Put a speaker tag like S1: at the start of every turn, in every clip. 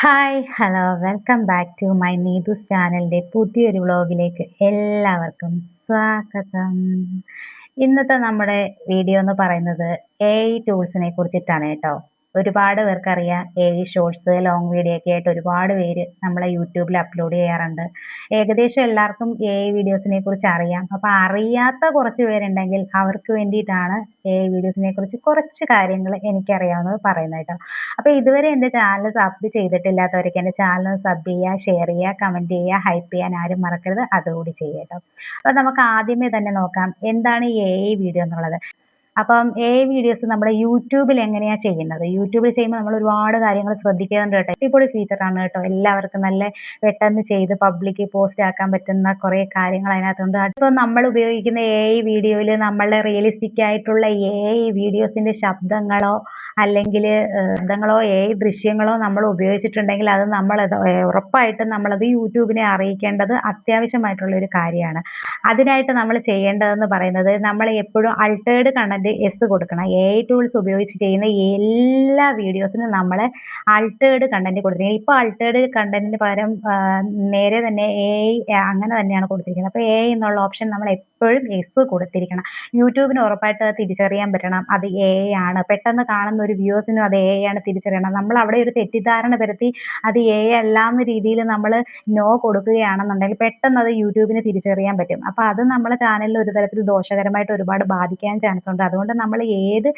S1: Hi hello welcome back to my Neethu's ചാനലിൻ്റെ പുതിയൊരു വ്ളോഗിലേക്ക് എല്ലാവർക്കും സ്വാഗതം. ഇന്നത്തെ നമ്മുടെ വീഡിയോ എന്ന് പറയുന്നത് ടൂൾസിനെ കുറിച്ചിട്ടാണ് കേട്ടോ. ഒരുപാട് പേർക്കറിയാം ഷോർട്സ് ലോങ് വീഡിയോ ഒക്കെ ആയിട്ട് ഒരുപാട് പേര് നമ്മളെ യൂട്യൂബിൽ അപ്ലോഡ് ചെയ്യാറുണ്ട്. ഏകദേശം എല്ലാവർക്കും വീഡിയോസിനെ കുറിച്ച് അറിയാം. അപ്പോൾ അറിയാത്ത കുറച്ച് പേരുണ്ടെങ്കിൽ അവർക്ക് വേണ്ടിയിട്ടാണ് വീഡിയോസിനെ കുറിച്ച് കുറച്ച് കാര്യങ്ങൾ എനിക്കറിയാവുന്നത് പറയുന്നത് കേട്ടോ. അപ്പോൾ ഇതുവരെ എൻ്റെ ചാനൽ സബ് ചെയ്തിട്ടില്ലാത്തവരൊക്കെ എൻ്റെ ചാനൽ സബ് ചെയ്യുക, ഷെയർ ചെയ്യുക, കമൻറ്റ് ചെയ്യുക, ഹൈപ്പ് ചെയ്യാൻ ആരും മറക്കരുത്. അതുകൂടി ചെയ്യുക കേട്ടോ. അപ്പോൾ നമുക്ക് ആദ്യമേ തന്നെ നോക്കാം എന്താണ് ഈ വീഡിയോ എന്നുള്ളത്. അപ്പം വീഡിയോസ് നമ്മുടെ യൂട്യൂബിൽ എങ്ങനെയാണ് ചെയ്യുന്നത്? യൂട്യൂബിൽ ചെയ്യുമ്പോൾ നമ്മൾ ഒരുപാട് കാര്യങ്ങൾ ശ്രദ്ധിക്കേണ്ടതുണ്ട് കേട്ടോ. അടിപൊളി ഫീച്ചറാണ് കേട്ടോ. എല്ലാവർക്കും നല്ല പെട്ടെന്ന് ചെയ്ത് പബ്ലിക് പോസ്റ്റ് ആക്കാൻ പറ്റുന്ന കുറേ കാര്യങ്ങൾ അതിനകത്തുണ്ട്. ഇപ്പോൾ നമ്മൾ ഉപയോഗിക്കുന്ന വീഡിയോയിൽ നമ്മളുടെ റിയലിസ്റ്റിക് ആയിട്ടുള്ള വീഡിയോസിൻ്റെ ശബ്ദങ്ങളോ അല്ലെങ്കിൽ ശബ്ദങ്ങളോ ദൃശ്യങ്ങളോ നമ്മൾ ഉപയോഗിച്ചിട്ടുണ്ടെങ്കിൽ അത് ഉറപ്പായിട്ടും നമ്മളത് യൂട്യൂബിനെ അറിയിക്കേണ്ടത് അത്യാവശ്യമായിട്ടുള്ള ഒരു കാര്യമാണ്. അതിനായിട്ട് നമ്മൾ ചെയ്യേണ്ടതെന്ന് പറയുന്നത് നമ്മൾ എപ്പോഴും അൾട്ടേർഡ് കണ്ടന്റ് കൊടുക്കണം. ടൂൾസ് ഉപയോഗിച്ച് ചെയ്യുന്ന എല്ലാ വീഡിയോസിനും നമ്മൾ അൾട്ടേർഡ് കണ്ടന്റ് കൊടുത്തിരിക്കുന്നത്. ഇപ്പോൾ അൾട്ടേർഡ് കണ്ടന്റിന് പകരം നേരെ തന്നെ അങ്ങനെ തന്നെയാണ് കൊടുത്തിരിക്കുന്നത്. അപ്പോൾ എന്നുള്ള ഓപ്ഷൻ നമ്മൾ എപ്പോഴും കൊടുത്തിരിക്കണം. യൂട്യൂബിന് ഉറപ്പായിട്ട് തിരിച്ചറിയാൻ പറ്റണം അത് ആണ്. പെട്ടെന്ന് കാണുന്ന ഒരു വ്യൂസിനും അത് ആണ് തിരിച്ചറിയണം. നമ്മൾ അവിടെ ഒരു തെറ്റിദ്ധാരണ വരുത്തി അത് അല്ലാന്ന രീതിയിൽ നമ്മൾ നോ കൊടുക്കുകയാണെന്നുണ്ടെങ്കിൽ പെട്ടെന്ന് അത് യൂട്യൂബിന് തിരിച്ചറിയാൻ പറ്റും. അപ്പോൾ അത് നമ്മുടെ ചാനലിൽ ഒരു തരത്തിൽ ദോഷകരമായിട്ട് ഒരുപാട് ബാധിക്കാൻ ചാൻസ് ഉണ്ട്. അതുകൊണ്ട് നമ്മൾ ഏത്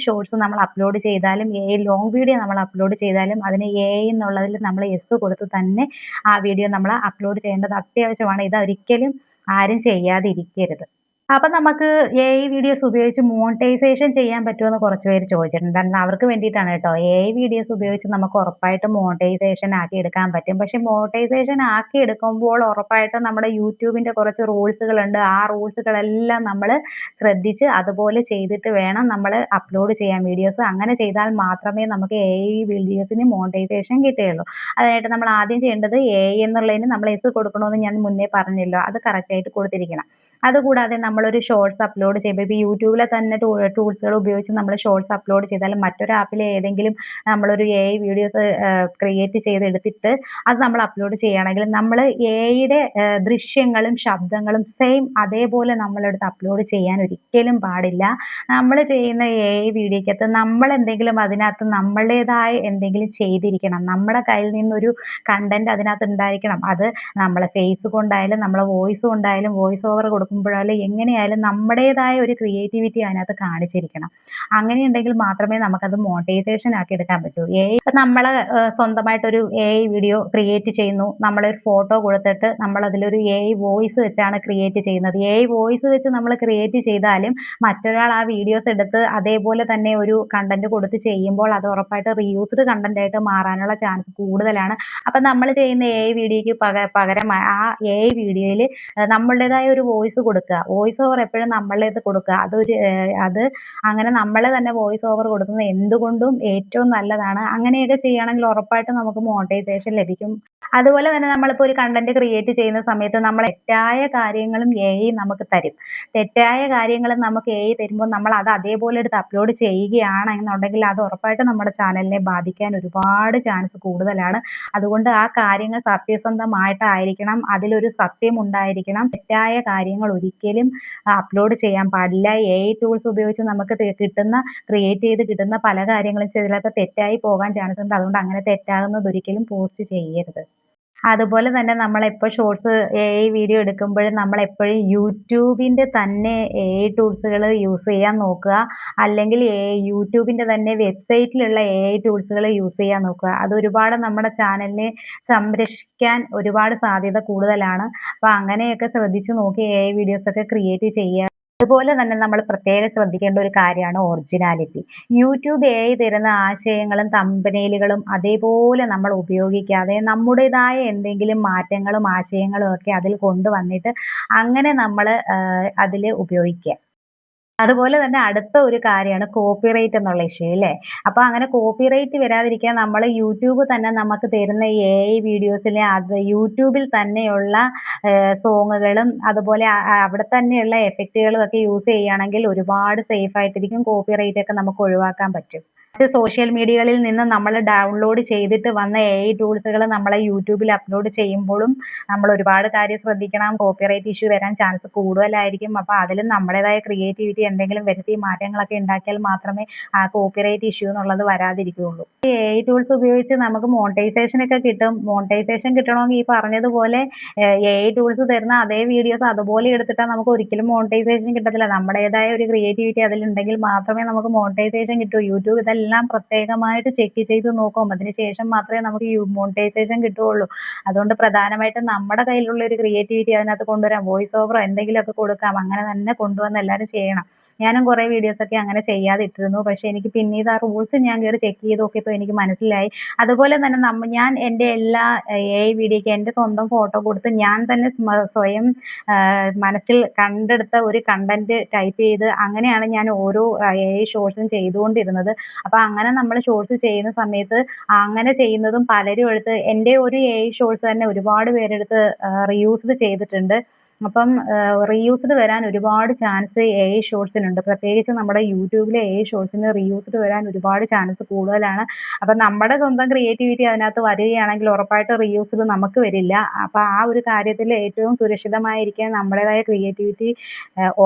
S1: ഷോർട്സ് നമ്മൾ അപ്ലോഡ് ചെയ്താലും ലോങ് വീഡിയോ നമ്മൾ അപ്ലോഡ് ചെയ്താലും അതിന് എന്നുള്ളതിൽ നമ്മൾ കൊടുത്ത് തന്നെ ആ വീഡിയോ നമ്മൾ അപ്ലോഡ് ചെയ്യേണ്ടത് അത്യാവശ്യമാണ്. ഇതൊരിക്കലും ആരും ചെയ്യാതിരിക്കരുത്. അപ്പം നമുക്ക് വീഡിയോസ് ഉപയോഗിച്ച് മോണിറ്റൈസേഷൻ ചെയ്യാൻ പറ്റുമെന്ന് കുറച്ച് പേര് ചോദിച്ചിട്ടുണ്ട്. അവർക്ക് വേണ്ടിയിട്ടാണ് കേട്ടോ. വീഡിയോസ് ഉപയോഗിച്ച് നമുക്ക് ഉറപ്പായിട്ടും മോണിറ്റൈസേഷൻ ആക്കി എടുക്കാൻ പറ്റും. പക്ഷെ മോണിറ്റൈസേഷൻ ആക്കി എടുക്കുമ്പോൾ ഉറപ്പായിട്ടും നമ്മുടെ യൂട്യൂബിൻ്റെ കുറച്ച് റൂൾസുകളുണ്ട്. ആ റൂൾസുകളെല്ലാം നമ്മൾ ശ്രദ്ധിച്ച് അതുപോലെ ചെയ്തിട്ട് വേണം നമ്മൾ അപ്ലോഡ് ചെയ്യാൻ വീഡിയോസ്. അങ്ങനെ ചെയ്താൽ മാത്രമേ നമുക്ക് വീഡിയോസിന് മോണിറ്റൈസേഷൻ കിട്ടുകയുള്ളൂ. അതിനായിട്ട് നമ്മൾ ആദ്യം ചെയ്യേണ്ടത് എന്നുള്ളതിന് നമ്മൾ കൊടുക്കണമെന്ന് ഞാൻ മുന്നേ പറഞ്ഞല്ലോ. അത് കറക്റ്റായിട്ട് കൊടുത്തിരിക്കണം. അതുകൂടാതെ നമ്മളൊരു ഷോർട്സ് അപ്ലോഡ് ചെയ്യുമ്പോൾ ഇപ്പോൾ യൂട്യൂബിലെ തന്നെ ടൂൾസുകൾ ഉപയോഗിച്ച് നമ്മൾ ഷോർട്സ് അപ്ലോഡ് ചെയ്താലും മറ്റൊരു ആപ്പിൽ ഏതെങ്കിലും നമ്മളൊരു വീഡിയോസ് ക്രിയേറ്റ് ചെയ്തെടുത്തിട്ട് അത് നമ്മൾ അപ്ലോഡ് ചെയ്യുകയാണെങ്കിൽ നമ്മൾ യുടെ ദൃശ്യങ്ങളും ശബ്ദങ്ങളും സെയിം അതേപോലെ നമ്മളെടുത്ത് അപ്ലോഡ് ചെയ്യാൻ ഒരിക്കലും പാടില്ല. നമ്മൾ ചെയ്യുന്ന വീഡിയോക്കകത്ത് നമ്മൾ എന്തെങ്കിലും അതിനകത്ത് നമ്മളുടേതായ എന്തെങ്കിലും ചെയ്തിരിക്കണം. നമ്മുടെ കയ്യിൽ നിന്നൊരു കണ്ടന്റ് അതിനകത്ത് ഉണ്ടായിരിക്കണം. അത് നമ്മളെ ഫേസ് കൊണ്ടായാലും നമ്മളെ വോയിസ് കൊണ്ടായാലും വോയിസ് ഓവർ കൊടുക്കുമ്പോഴായാലും എങ്ങനെയായാലും നമ്മുടേതായ ഒരു ക്രിയേറ്റിവിറ്റി അതിനകത്ത് കാണിച്ചിരിക്കണം. അങ്ങനെയുണ്ടെങ്കിൽ മാത്രമേ നമുക്കത് മോണിറ്റൈസേഷൻ ആക്കി എടുക്കാൻ പറ്റൂ. നമ്മൾ സ്വന്തമായിട്ടൊരു വീഡിയോ ക്രിയേറ്റ് ചെയ്യുന്നു. നമ്മളൊരു ഫോട്ടോ കൊടുത്തിട്ട് നമ്മളതിലൊരു വോയിസ് വെച്ചാണ് ക്രിയേറ്റ് ചെയ്യുന്നത്. വോയിസ് വെച്ച് നമ്മൾ ക്രിയേറ്റ് ചെയ്താലും മറ്റൊരാൾ ആ വീഡിയോസ് എടുത്ത് അതേപോലെ തന്നെ ഒരു കണ്ടന്റ് കൊടുത്ത് ചെയ്യുമ്പോൾ അത് ഉറപ്പായിട്ട് റീയൂസ്ഡ് കണ്ടന്റ് ആയിട്ട് മാറാനുള്ള ചാൻസ് കൂടുതലാണ്. അപ്പം നമ്മൾ ചെയ്യുന്ന വീഡിയോയ്ക്ക് പകരം ആ വീഡിയോയിൽ നമ്മളുടേതായ ഒരു വോയിസ് കൊടുക്കുക. വോയിസ് ഓവർ എപ്പോഴും നമ്മളുടേത് കൊടുക്കുക. അത് അങ്ങനെ നമ്മളെ തന്നെ വോയിസ് ഓവർ കൊടുക്കുന്നത് എന്തുകൊണ്ടും ഏറ്റവും നല്ലതാണ്. അങ്ങനെയൊക്കെ ചെയ്യുകയാണെങ്കിൽ ഉറപ്പായിട്ടും നമുക്ക് മോണിറ്റൈസേഷൻ ലഭിക്കും. അതുപോലെ തന്നെ നമ്മളിപ്പോൾ ഒരു കണ്ടന്റ് ക്രിയേറ്റ് ചെയ്യുന്ന സമയത്ത് നമ്മൾ തെറ്റായ കാര്യങ്ങളും നമുക്ക് തരും. തെറ്റായ കാര്യങ്ങളും നമുക്ക് തരുമ്പോൾ നമ്മൾ അത് അതേപോലെ എടുത്ത് അപ്ലോഡ് ചെയ്യുകയാണെന്നുണ്ടെങ്കിൽ അത് ഉറപ്പായിട്ടും നമ്മുടെ ചാനലിനെ ബാധിക്കാൻ ഒരുപാട് ചാൻസ് കൂടുതലാണ്. അതുകൊണ്ട് ആ കാര്യങ്ങൾ സത്യസന്ധമായിട്ടായിരിക്കണം. അതിലൊരു സത്യം ഉണ്ടായിരിക്കണം. തെറ്റായ കാര്യങ്ങൾ ഒരിക്കലും അപ്ലോഡ് ചെയ്യാൻ പാടില്ല. ടൂൾസ് ഉപയോഗിച്ച് നമുക്ക് ക്രിയേറ്റ് ചെയ്ത് കിട്ടുന്ന പല കാര്യങ്ങളും ചിലപ്പോൾ തെറ്റായി പോകാൻ ചാൻസ് ഉണ്ട്. അതുകൊണ്ട് അങ്ങനെ തെറ്റാകുന്നത് ഒരിക്കലും പോസ്റ്റ് ചെയ്യരുത്. അതുപോലെ തന്നെ നമ്മളെപ്പോൾ ഷോർട്സ് വീഡിയോ എടുക്കുമ്പോഴും നമ്മളെപ്പോഴും യൂട്യൂബിൻ്റെ തന്നെ ടൂൾസുകൾ യൂസ് ചെയ്യാൻ നോക്കുക. അല്ലെങ്കിൽ യൂട്യൂബിൻ്റെ തന്നെ വെബ്സൈറ്റിലുള്ള ടൂൾസുകൾ യൂസ് ചെയ്യാൻ നോക്കുക. അത് ഒരുപാട് നമ്മുടെ ചാനലിനെ സംരക്ഷിക്കാൻ ഒരുപാട് സാധ്യത കൂടുതലാണ്. അപ്പോൾ അങ്ങനെയൊക്കെ ശ്രദ്ധിച്ച് നോക്കി വീഡിയോസൊക്കെ ക്രിയേറ്റ് ചെയ്യുക. അതുപോലെ തന്നെ നമ്മൾ പ്രത്യേകം ശ്രദ്ധിക്കേണ്ട ഒരു കാര്യമാണ് ഒറിജിനാലിറ്റി. യൂട്യൂബ് തരുന്ന ആശയങ്ങളും തമ്പനയിലുകളും അതേപോലെ നമ്മൾ ഉപയോഗിക്കാതെ നമ്മുടേതായ എന്തെങ്കിലും മാറ്റങ്ങളും ആശയങ്ങളും ഒക്കെ അതിൽ കൊണ്ടുവന്നിട്ട് അങ്ങനെ നമ്മൾ അതിൽ ഉപയോഗിക്കുക. അതുപോലെ തന്നെ അടുത്ത ഒരു കാര്യമാണ് കോപ്പിറൈറ്റ് എന്നുള്ള ഇഷ്യൂ അല്ലേ. അപ്പോൾ അങ്ങനെ കോപ്പിറൈറ്റ് വരാതിരിക്കാൻ നമ്മൾ യൂട്യൂബ് തന്നെ നമുക്ക് തരുന്ന വീഡിയോസിലെ അത് യൂട്യൂബിൽ തന്നെയുള്ള സോങ്ങുകളും അതുപോലെ അവിടെ തന്നെയുള്ള എഫക്റ്റുകളും ഒക്കെ യൂസ് ചെയ്യുകയാണെങ്കിൽ ഒരുപാട് സേഫ് ആയിട്ടിരിക്കും. കോപ്പിറൈറ്റ് ഒക്കെ നമുക്ക് ഒഴിവാക്കാൻ പറ്റും. സോഷ്യൽ മീഡിയകളിൽ നിന്ന് നമ്മൾ ഡൗൺലോഡ് ചെയ്തിട്ട് വന്ന AI ടൂൾസുകൾ നമ്മളെ യൂട്യൂബിൽ അപ്ലോഡ് ചെയ്യുമ്പോഴും നമ്മൾ ഒരുപാട് കാര്യം ശ്രദ്ധിക്കണം. കോപ്പിറൈറ്റ് ഇഷ്യൂ വരാൻ ചാൻസ് കൂടുതലായിരിക്കും. അപ്പോൾ അതിലും നമ്മുടേതായ ക്രിയേറ്റിവിറ്റി എന്തെങ്കിലും വരുത്തി മാറ്റങ്ങളൊക്കെ ഉണ്ടാക്കിയാൽ മാത്രമേ ആ കോപ്പിറൈറ്റ് ഇഷ്യൂ എന്നുള്ളത് വരാതിരിക്കുകയുള്ളൂ. ഈ AI ടൂൾസ് ഉപയോഗിച്ച് നമുക്ക് മോണിറ്റൈസേഷൻ ഒക്കെ കിട്ടും. മോണിറ്റൈസേഷൻ കിട്ടണമെങ്കിൽ ഈ പറഞ്ഞതുപോലെ AI ടൂൾസ് തരുന്ന അതേ വീഡിയോസ് അതുപോലെ എടുത്തിട്ടാൽ നമുക്ക് ഒരിക്കലും മോണിറ്റൈസേഷൻ കിട്ടത്തില്ല. നമ്മുടേതായ ഒരു ക്രിയേറ്റിവിറ്റി അതിലുണ്ടെങ്കിൽ മാത്രമേ നമുക്ക് മോണിറ്റൈസേഷൻ കിട്ടൂ. യൂട്യൂബ് ഇതെല്ലാം പ്രത്യേകമായിട്ട് ചെക്ക് ചെയ്ത് നോക്കും. അതിനുശേഷം മാത്രമേ നമുക്ക് മോണിറ്റൈസേഷൻ കിട്ടുകയുള്ളൂ. അതുകൊണ്ട് പ്രധാനമായിട്ടും നമ്മുടെ കയ്യിലുള്ള ഒരു ക്രിയേറ്റിവിറ്റി അതിനകത്ത് കൊണ്ടുവരാം. വോയിസ് ഓവറോ എന്തെങ്കിലുമൊക്കെ കൊടുക്കാം. അങ്ങനെ തന്നെ കൊണ്ടുവന്ന് എല്ലാവരും ചെയ്യണം. ഞാനും കുറേ വീഡിയോസൊക്കെ അങ്ങനെ ചെയ്യാതെ ഇട്ടിരുന്നു. പക്ഷേ എനിക്ക് പിന്നീട് ആ റൂൾസ് ഞാൻ കയറി ചെക്ക് ചെയ്ത് നോക്കിയപ്പോൾ എനിക്ക് മനസ്സിലായി. അതുപോലെ തന്നെ ഞാൻ എൻ്റെ എല്ലാ AI വീഡിയോയ്ക്ക് എൻ്റെ സ്വന്തം ഫോട്ടോ കൊടുത്ത് ഞാൻ തന്നെ സ്വയം മനസ്സിൽ കണ്ടെടുത്ത ഒരു കണ്ടന്റ് ടൈപ്പ് ചെയ്ത് അങ്ങനെയാണ് ഞാൻ ഓരോ AI ഷോർട്സും ചെയ്തുകൊണ്ടിരുന്നത്. അപ്പോൾ അങ്ങനെ നമ്മൾ ഷോർട്സ് ചെയ്യുന്ന സമയത്ത് അങ്ങനെ ചെയ്യുന്നതും പലരും എടുത്ത് എൻ്റെ ഒരു AI ഷോർട്സ് തന്നെ ഒരുപാട് പേരെടുത്ത് റീയൂസ്ഡ് ചെയ്തിട്ടുണ്ട്. അപ്പം റീയൂസ്ഡ് വരാൻ ഒരുപാട് ചാൻസ് AI ഷോർട്സിനുണ്ട്. പ്രത്യേകിച്ച് നമ്മുടെ യൂട്യൂബിലെ AI ഷോർട്സിന് റീയൂസ്ഡ് വരാൻ ഒരുപാട് ചാൻസ് കൂടുതലാണ്. അപ്പം നമ്മുടെ സ്വന്തം ക്രിയേറ്റിവിറ്റി അതിനകത്ത് വരികയാണെങ്കിൽ ഉറപ്പായിട്ടും റീയൂസ്ഡ് നമുക്ക് വരില്ല. അപ്പോൾ ആ ഒരു കാര്യത്തിൽ ഏറ്റവും സുരക്ഷിതമായിരിക്കാൻ നമ്മുടേതായ ക്രിയേറ്റിവിറ്റി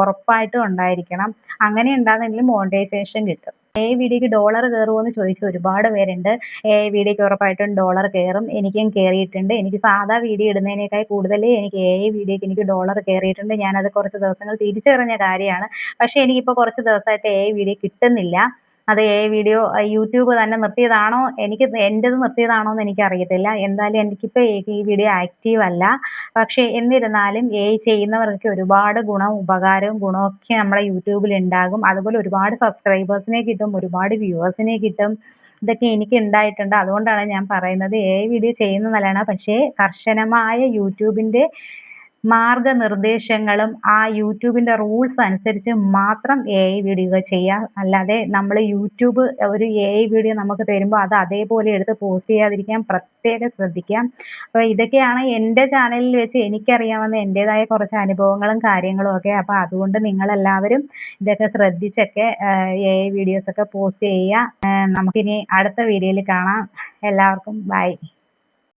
S1: ഉറപ്പായിട്ടും ഉണ്ടായിരിക്കണം. അങ്ങനെ ഉണ്ടാകുന്നെങ്കിൽ മോണിറ്റൈസേഷൻ കിട്ടും. AI വീഡിയോയ്ക്ക് ഡോളർ കയറുമോ എന്ന് ചോദിച്ച ഒരുപാട് പേരുണ്ട്. AI വീഡിയോയ്ക്ക് ഉറപ്പായിട്ടും ഡോളർ കയറും. എനിക്കും കയറിയിട്ടുണ്ട്. എനിക്ക് സാധാ വീഡിയോ ഇടുന്നതിനേക്കാൾ കൂടുതൽ എനിക്ക് AI വീഡിയോയ്ക്ക് എനിക്ക് ഡോളർ കയറിയിട്ടുണ്ട്. ഞാനത് കുറച്ച് ദിവസങ്ങൾ തിരിച്ചറിഞ്ഞ കാര്യമാണ്. പക്ഷേ എനിക്കിപ്പോൾ കുറച്ച് ദിവസമായിട്ട് AI വീഡിയോ കിട്ടുന്നില്ല. അത് AI വീഡിയോ യൂട്യൂബ് തന്നെ നിർത്തിയതാണോ എൻ്റെത് നിർത്തിയതാണോ എന്ന് എനിക്കറിയത്തില്ല. എന്തായാലും എനിക്കിപ്പോൾ ഈ വീഡിയോ ആക്റ്റീവ് അല്ല. പക്ഷേ എന്നിരുന്നാലും AI ചെയ്യുന്നവർക്ക് ഒരുപാട് ഉപകാരവും ഗുണമൊക്കെ നമ്മുടെ യൂട്യൂബിൽ ഉണ്ടാകും. അതുപോലെ ഒരുപാട് സബ്സ്ക്രൈബേഴ്സിനെ കിട്ടും, ഒരുപാട് വ്യൂവേഴ്സിനെ കിട്ടും. ഇതൊക്കെ എനിക്ക് ഉണ്ടായിട്ടുണ്ട്. അതുകൊണ്ടാണ് ഞാൻ പറയുന്നത് AI വീഡിയോ ചെയ്യുന്നത് നല്ലതാണ്. പക്ഷേ കർശനമായ യൂട്യൂബിൻ്റെ മാർഗ്ഗനിർദ്ദേശങ്ങളും ആ യൂട്യൂബിൻ്റെ റൂൾസ് അനുസരിച്ച് മാത്രം AI വീഡിയോകൾ ചെയ്യാം. അല്ലാതെ നമ്മൾ യൂട്യൂബ് ഒരു AI വീഡിയോ നമുക്ക് തരുമ്പോൾ അത് അതേപോലെ എടുത്ത് പോസ്റ്റ് ചെയ്യാതിരിക്കാൻ പ്രത്യേകം ശ്രദ്ധിക്കാം. അപ്പോൾ ഇതൊക്കെയാണ് എൻ്റെ ചാനലിൽ വെച്ച് എനിക്കറിയാവുന്ന എൻ്റേതായ കുറച്ച് അനുഭവങ്ങളും കാര്യങ്ങളും ഒക്കെ. അപ്പോൾ അതുകൊണ്ട് നിങ്ങളെല്ലാവരും ഇതൊക്കെ ശ്രദ്ധിച്ചൊക്കെ AI വീഡിയോസൊക്കെ പോസ്റ്റ് ചെയ്യുക. നമുക്കിനി അടുത്ത വീഡിയോയിൽ കാണാം. എല്ലാവർക്കും ബൈ.